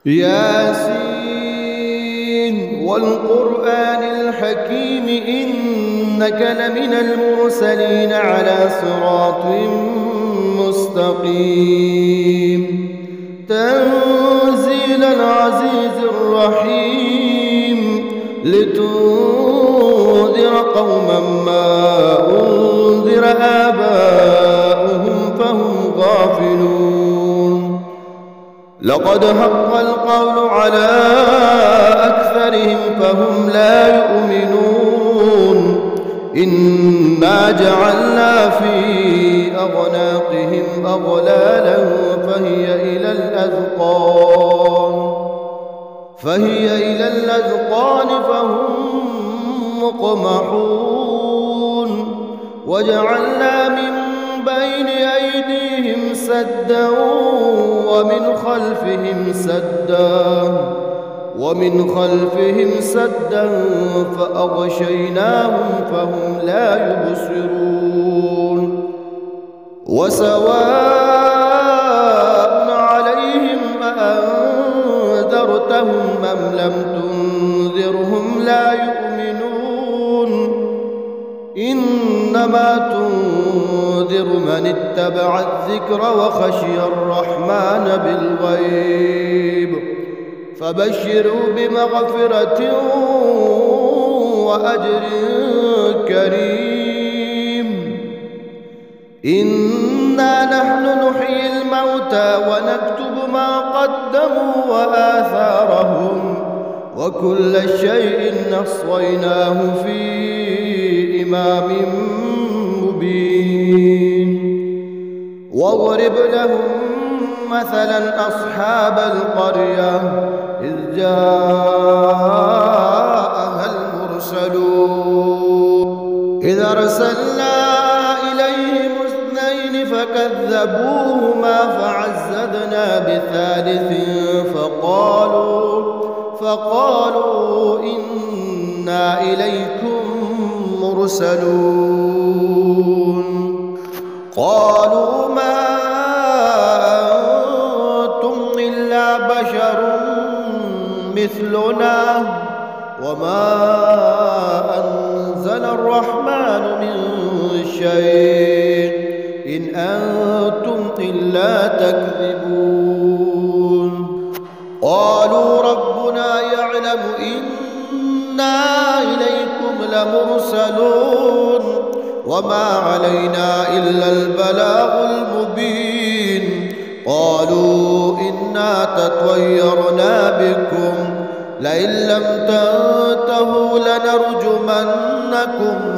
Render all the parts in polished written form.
ياسين والقرآن الحكيم إنك لمن المرسلين على صراط مستقيم تنزيل العزيز الرحيم لتنذر قوما ما أنذر آباؤهم فهم غافلون لقد حق القول على أكثرهم فهم لا يؤمنون إنا جعلنا في أعناقهم أغلالا فهي إلى الأذقان فهم مقمحون وجعلنا من بين أيديهم سدا ومن خلفهم سدا فأغشيناهم فهم لا يبصرون وسواء عليهم أأنذرتهم أم لم تنذرهم لا يؤمنون إنما تنذر من اتبع الذكر وخشي الرحمن بالغيب فبشروا بمغفرة وأجر كريم إنا نحن نحيي الموتى ونكتب ما قدموا وآثارهم وكل شيء أحصيناه في إمام مبين واضرب لهم مثلا أصحاب القرية إذ جاءها المرسلون إذ أرسلنا إليهم اثنين فكذبوهما فعززنا بثالث فقالوا إنا إليكم مرسلون قالوا ما أنتم إلا بشر مثلنا وما أنزل الرحمن من شيء إن أنتم إلا تكذبون قالوا ربنا يعلم إنا إليكم لمرسلون وما علينا إلا البلاغ المبين قالوا إنا تطيرنا بكم لئن لم تنتهوا لنرجمنكم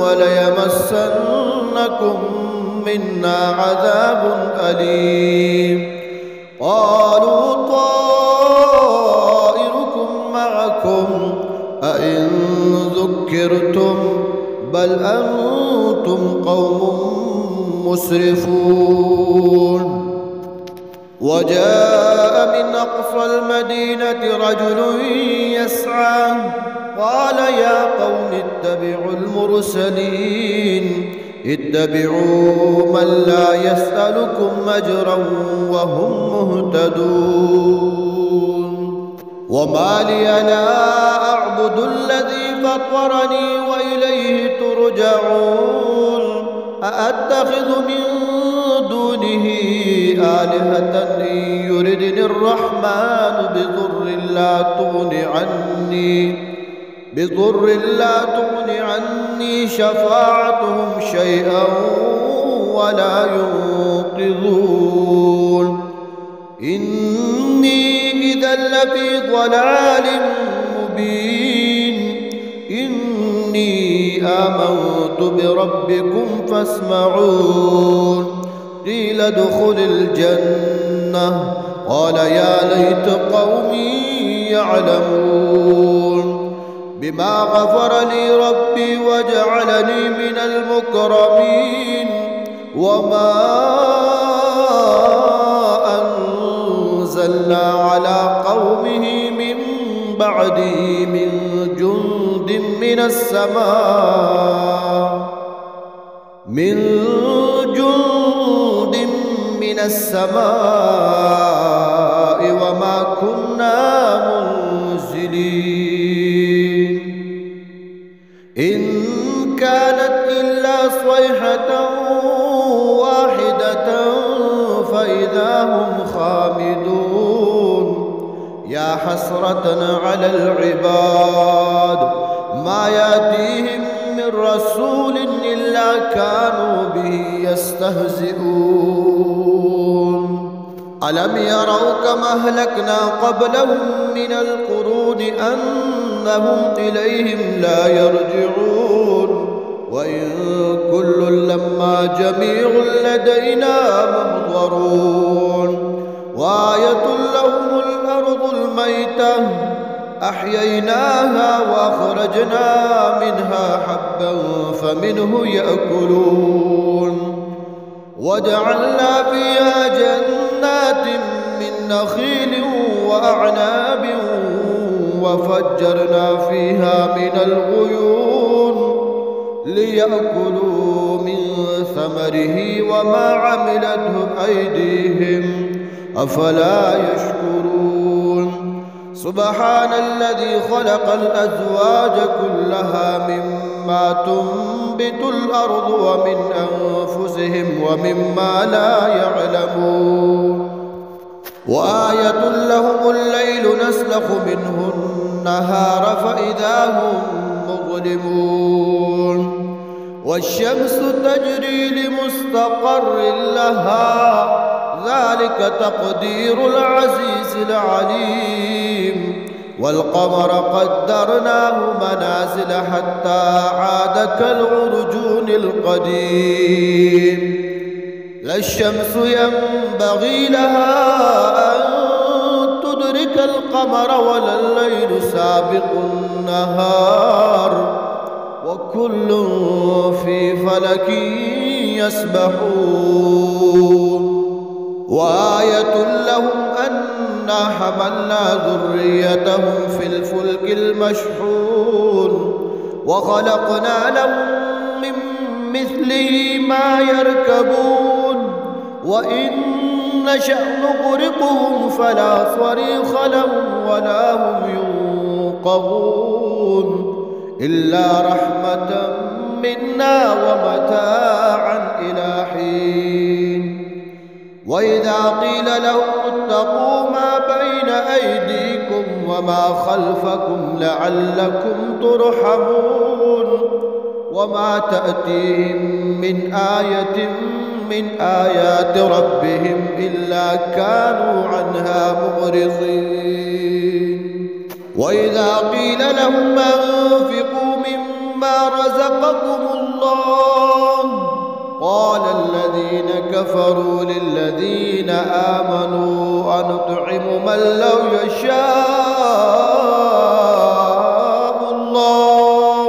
وليمسنكم منا عذاب أليم قالوا طائركم معكم أئن ذكرتم بل أنتم قوم مسرفون وجاء من أقصى المدينة رجل يسعى قال يا قوم اتبعوا المرسلين اتبعوا من لا يسألكم أجرا وهم مهتدون وما لي لا أعبد الذي فطرني وإليه ترجعون أأتخذ من دونه آلهة إن يردني الرحمن بضر لا تغن عني شفاعتهم شيئا ولا ينقذون إني إذا لفي ضلال مبين إني آمنت بربكم فاسمعون قيل ادخل الجنة قال يا ليت قومي يعلمون بما غفر لي ربي وجعلني من المكرمين وما أنزلنا على قومه من بعده من جند من السماء وما كنا إن كانت إلا صيحة واحدة فإذا هم خامدون يا حسرة على العباد ما يأتيهم من رسول إلا كانوا به يستهزئون ألم يروا كما أهلكنا قبلهم من القرون أنهم إليهم لا يرجعون وإن كل لما جميع لدينا محضرون وآية لهم الأرض الميتة أحييناها وأخرجنا منها حبا فمنه يأكلون وجعلنا فيها جنات من نخيل وأعناب وفجرنا فيها من العيون ليأكلوا من ثمره وما عملته أيديهم أفلا يشكرون سبحان الذي خلق الأزواج كلها مما تنبت الأرض ومن أنفسهم ومما لا يعلمون وآية لهم الليل نسلخ منه النهار فإذا هم مظلمون والشمس تجري لمستقر لها ذلك تقدير العزيز العليم والقمر قدرناه منازل حتى عاد كالعرجون القديم لا الشمس ينبغي لها أن تدرك القمر ولا الليل سابق النهار وكل في فلك يسبحون وآية لهم أنا حملنا ذريتهم في الفلك المشحون وخلقنا لهم من مثله ما يركبون وإن نشأ نغرقهم فلا صريخ لهم ولا هم ينقذون إلا رحمة منا ومتاعا إلى حين وإذا قيل لهم اتقوا ما بين أيديكم وما خلفكم لعلكم ترحمون وما تأتيهم من آية من آيات ربهم إلا كانوا عنها معرضين وإذا قيل لهم أنفقوا مما رزقكم الله قال الذين كفروا للذين آمنوا أنطعم من لو يشاء الله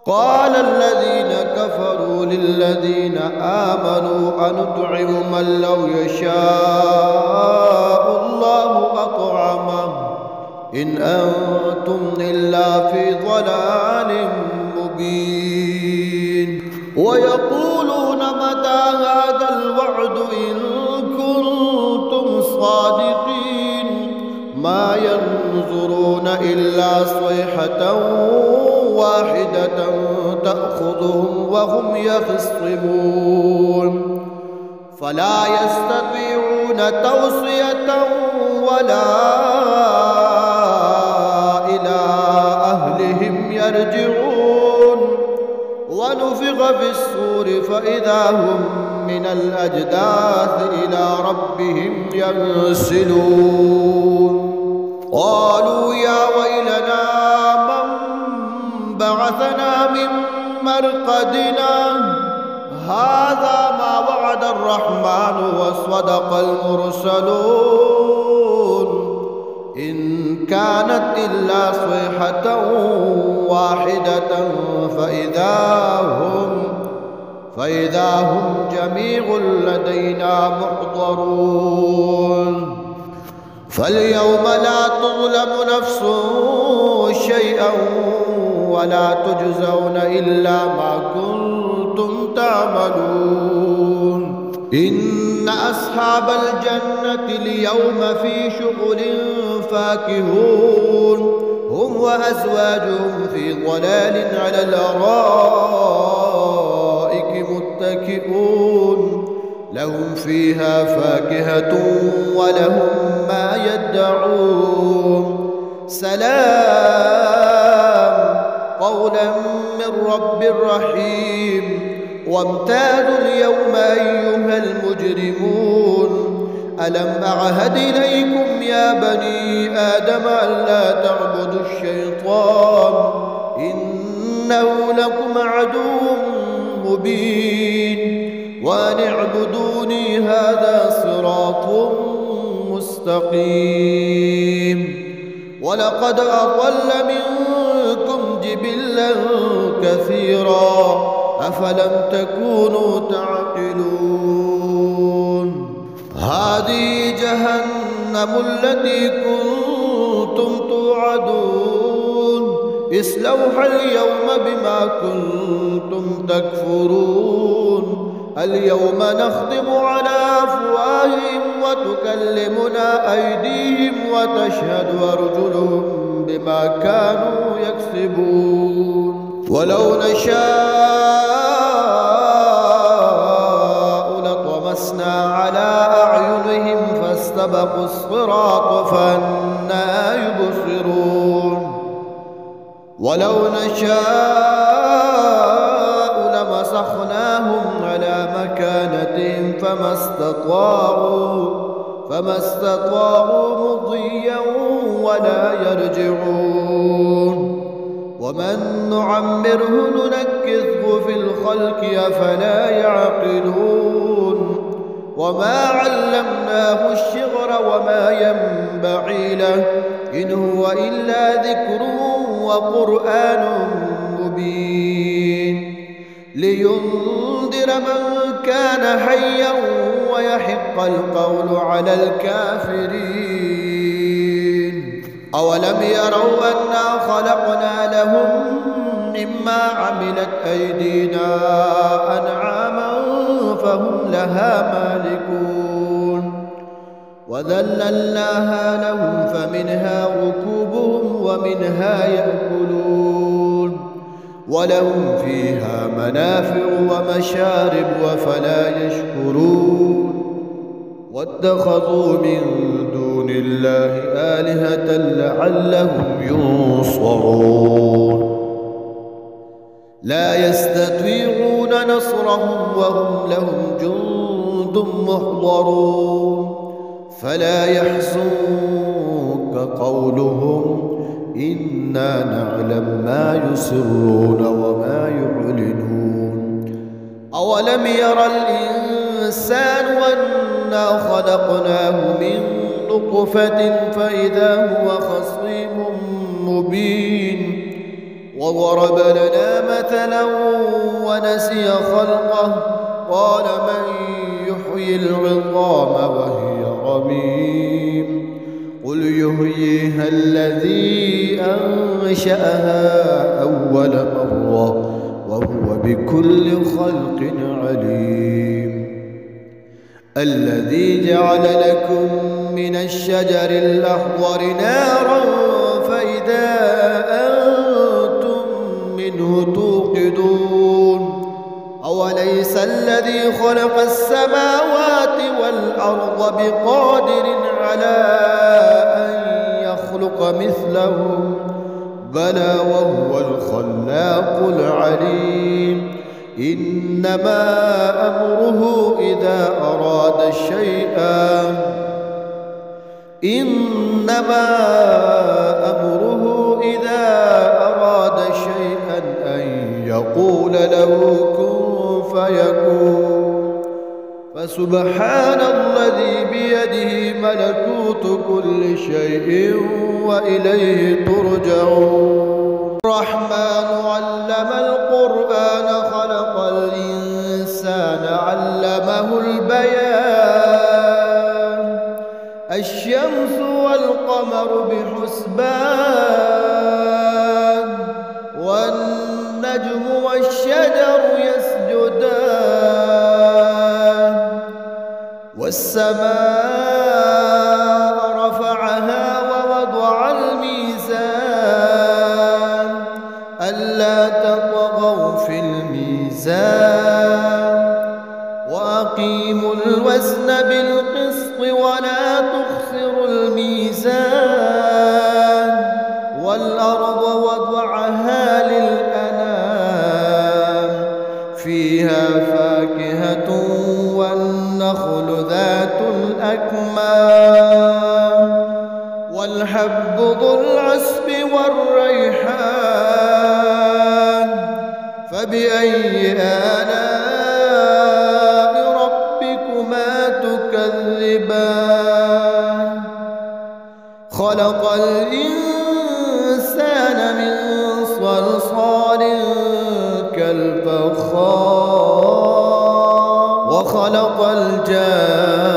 قال الذين كفروا للذين آمنوا أنطعم من لو يشاء الله أطعمه إن أنتم إلا في ضلال مبين ويقولون متى هذا الوعد إن كنتم صادقين ما ينظرون إلا صيحة واحدة تأخذهم وهم يخصمون فلا يستطيعون توصية ولا إلى أهلهم يرجعون ونفخ في الصور فإذا هم من الأجداث إلى ربهم ينسلون قالوا يا ويلنا من بعثنا من مرقدنا هذا ما وعد الرحمن وصدق المرسلون إن كانت إلا صيحة واحدة فإذا هم جميع لدينا محضرون فاليوم لا تظلم نفس شيئا ولا تجزون إلا ما كنتم تعملون إن أصحاب الجنة اليوم في شغل فاكهون هم وأزواجهم في ضلال على الأرائك متكئون لهم فيها فاكهة ولهم ما يدعون سلام قولا من رب رحيم وامتازوا اليوم أيها المجرمون ألم أعهد إليكم يا بني آدم ألا تعبدوا الشيطان إنه لكم عدو مبين وأن اعبدوني هذا صراط مستقيم ولقد أضل منكم جبلا كثيرا أفلم تكونوا تعقلون هذه جهنم التي كنتم توعدون اصلوها اليوم بما كنتم تكفرون اليوم نختم على أفواههم وتكلمنا أيديهم وتشهد أرجلهم بما كانوا يكسبون ولو نشاء لطمسنا على أعينهم فاستبقوا الصراط فأنى يبصرون ولو نشاء لمسخناهم على مكانتهم فما استطاعوا مضيا ولا يرجعون ومن نعمره ننكثه في الخلق أفلا يعقلون وما علمناه الشعر وما ينبغي له إن هو إلا ذكر وقرآن مبين لينذر من كان حيا ويحق القول على الكافرين أولم يروا أنا خلقنا لهم مما عملت أيدينا أنعاما فهم لها مالكون وذللناها لهم فمنها ركوبهم ومنها يأكلون ولهم فيها منافع ومشارب وفلا يشكرون واتخذوا من دون الله آلهة لعلهم ينصرون لا يستطيعون نصرهم وهم لهم جند محضرون فلا يحزنك قولهم إنا نعلم ما يسرون وما يعلنون أولم يرى الإنسان أنا خلقناه من نطفة فإذا هو خصيم مبين وضرب لنا مثلا ونسي خلقه قال من يحيي العظام وهي رميم قل يحييها الذي أنشأها أول مرة وهو بكل خلق عليم الذي جعل لكم من الشجر الأخضر نارا فإذا أنتم منه توقدون أوليس الذي خلق السماوات والأرض بقادر على أن يخلق مثلهم بلى وهو الخلاق العليم إنما أمره إذا أراد شيئا أن يقول له كن فيكون فسبحان الذي بيده ملكوت كل شيء وإليه ترجعون الرحمن علم القرآن خلق الإنسان علمه البيان الشمس والقمر بحسبان والنجم والشجر يسجدان والسماء رفعها ووضع الميزان الوزن بالقسط ولا تخسروا الميزان والأرض وضعها للأنام فيها فاكهة والنخل ذات الأكمام والحب ذو العصف والريحان فبأي آلاء ربكما تكذبان خلق الإنسان من صلصال كالفخار وخلق الجان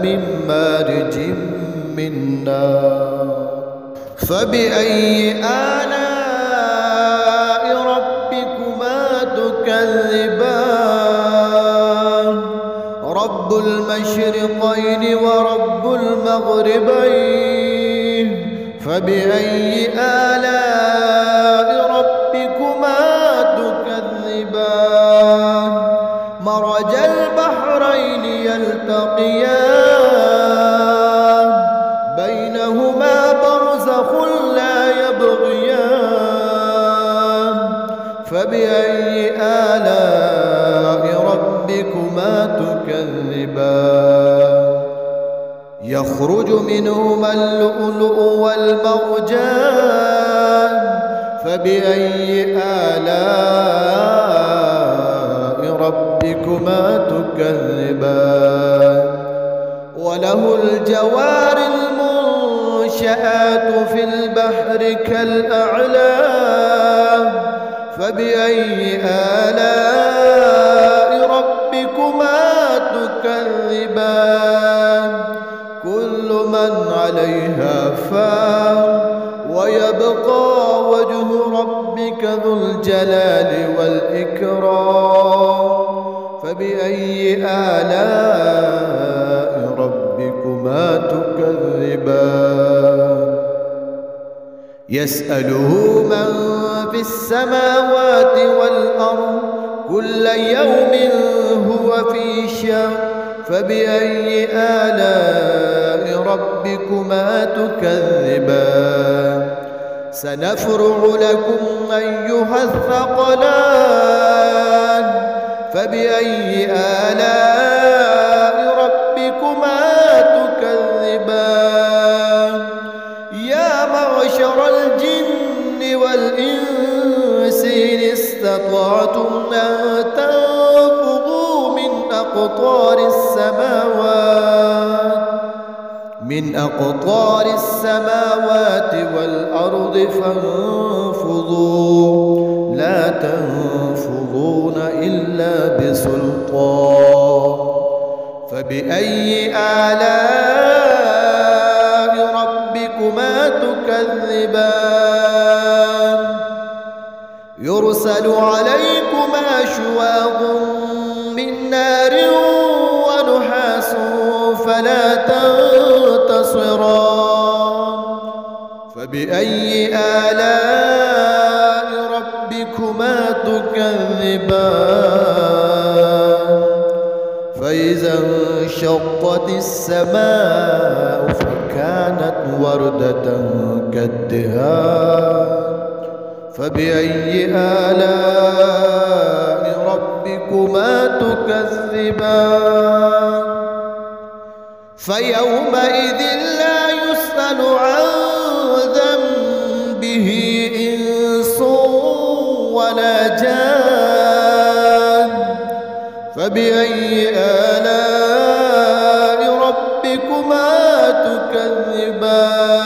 من مارج من نار فبأي آلاء ربكما تكذبان رب المشرقين ورب المغربين فبأي آلاء ربكما تكذبان مرج البحرين يلتقيان بينهما برزخ لا يبغيان فبأي آلاء ربكما تكذبان يخرج منهما اللؤلؤ والمرجان فبأي آلاء ربكما تكذبان وله الجوار المنشآت في البحر كالأعلام فبأي آلاء ربكما تكذبان كل من عليها فان ويبقى وجه ربك ذو الجلال والإكرام فبأي آلاء ربكما تكذبان يسأله من في السماوات والأرض كل يوم هو في شأن فبأي آلاء ربكما تكذبان سنفرغ لكم أيها الثقلان فبأي آلاء ربكما تكذبان يا معشر الجن والإنس إن استطعتم أن تنفذوا من أقطار السماوات والأرض فانفذوا لا تنفذون إلا بسلطان فبأي آلاء ربكما تكذبان يرسل عليكما شواظ من نار ونحاس فلا تنتصران فبأي آلاء ربكما تكذبان فإذا انشقت السماء فكانت وردة كالدهان فبأي آلاء ربكما تكذبان فيومئذ لا يسأل عن ذنبه إنس ولا جان فبأي آلاء ربكما تكذبان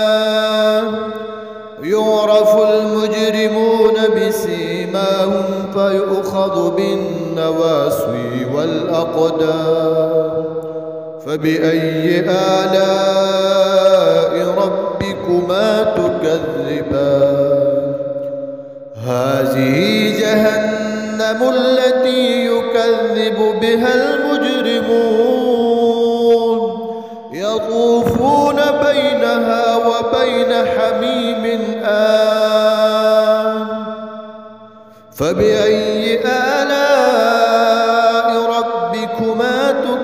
يعرف المجرمون بسيماهم فيؤخذ بالنواصي والأقدام فبأي آلاء ربكما تكذبان هذه جهنم التي يكذب بها المجرمون يطوفون بينها وبين حميم آن فبأي آلاء ربكما تكذبان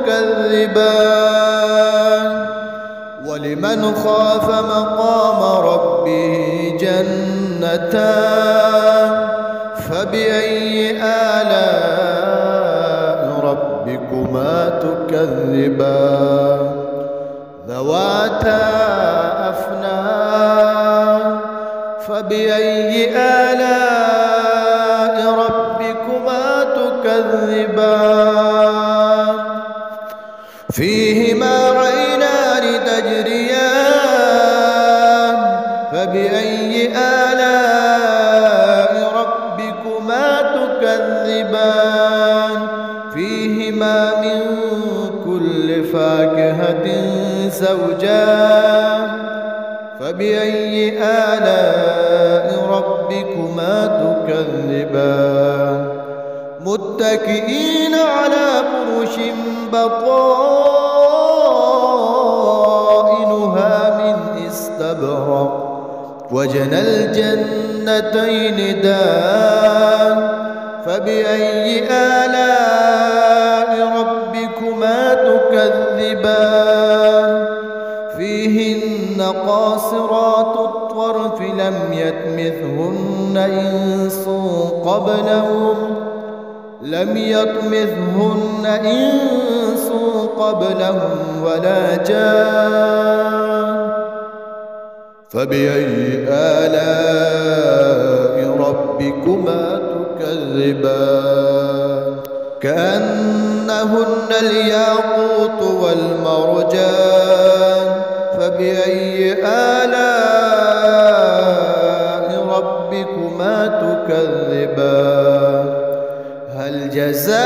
تكذبان ولمن خاف مقام ربه جنتان فبأي آلاء ربكما تكذبان ذواتا أفنان فبأي آلاء ربكما تكذبان فيهما عينان تجريان فبأي آلاء ربكما تكذبان فيهما من كل فاكهة زوجان فبأي آلاء ربكما تكذبان متكئين على فرش بطائنها من استبرق وجنى الجنتين دان فبأي آلاء ربكما تكذبان فيهن قاصرات الطرف لم يطمثهن إنس قبلهم ولا جان فبأي آلاء ربكما تكذبان كأنهن الياقوت والمرجان فبأي آلاء ربكما تكذبان هل جزاء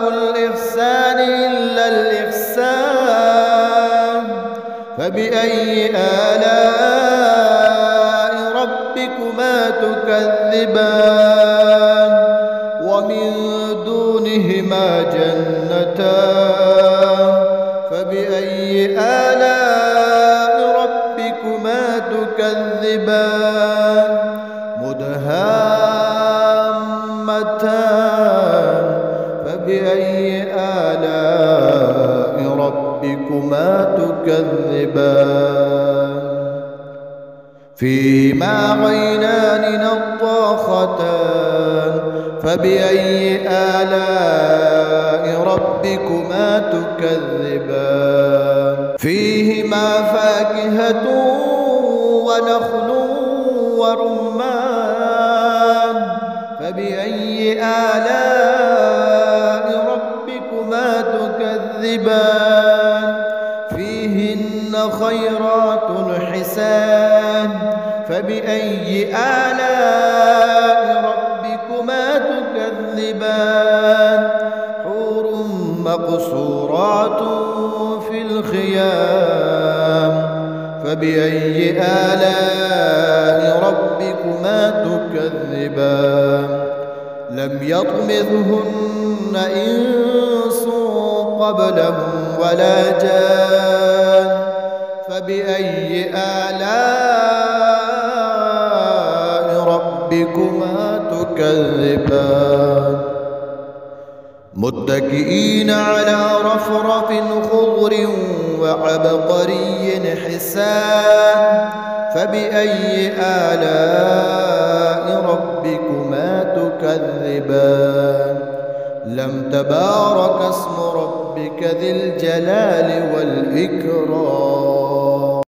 الإحسان إلا الإحسان فبأي آلاء ربكما تكذبان ومن دونهما جنتان فبأي آلاء ربكما تكذبان مدهامتان فبأي آلاء ربكما تكذبان فيهما عينان نضاختان فبأي آلاء ربكما تكذبان فيهما فاكهة ونخل ورمان فبأي آلاء ربكما تكذبان فيهن خيرات حسان فبأي آلاء ربكما تكذبان حور مقصورات في الخيام فبأي آلاء ربكما تكذبان لم يطمثهن إنس قبلهم ولا جان فبأي آلاء ربكما تكذبان متكئين على رفرف خضر وعبقري حسان فبأي آلاء ربكما تكذبان لم تبارك اسم ربك ذي الجلال والإكرام